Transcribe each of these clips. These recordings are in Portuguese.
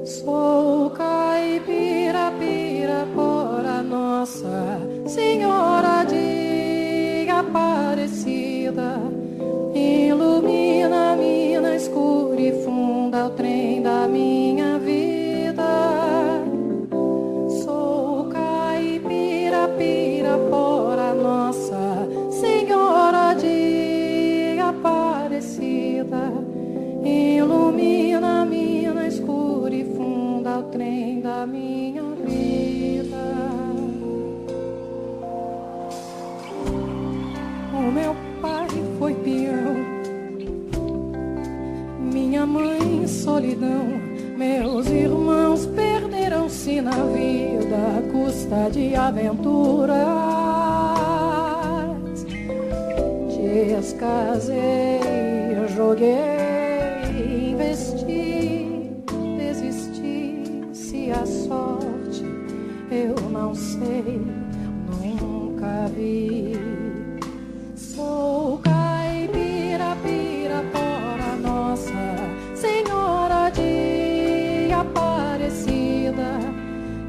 Sou caipira, Pirapora, Nossa Senhora de Aparecida. Ilumina a mina escura e funda o trem da minha vida. Sou caipira, Pirapora, Nossa Senhora de Aparecida. Ilumina a mina escura e funda o trem da minha vida. O meu pai foi peão, minha mãe solidão, meus irmãos perderam-se na vida à custa de aventuras. Descasei, joguei, investi, desisti, se a sorte eu não sei, nunca vi. Sou caipira, Pirapora, Nossa Senhora de Aparecida.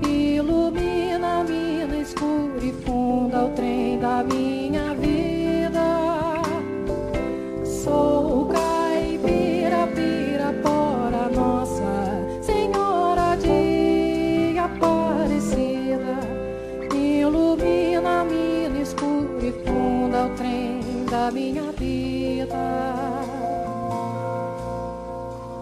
Ilumina a mina escura e funda o trem da minha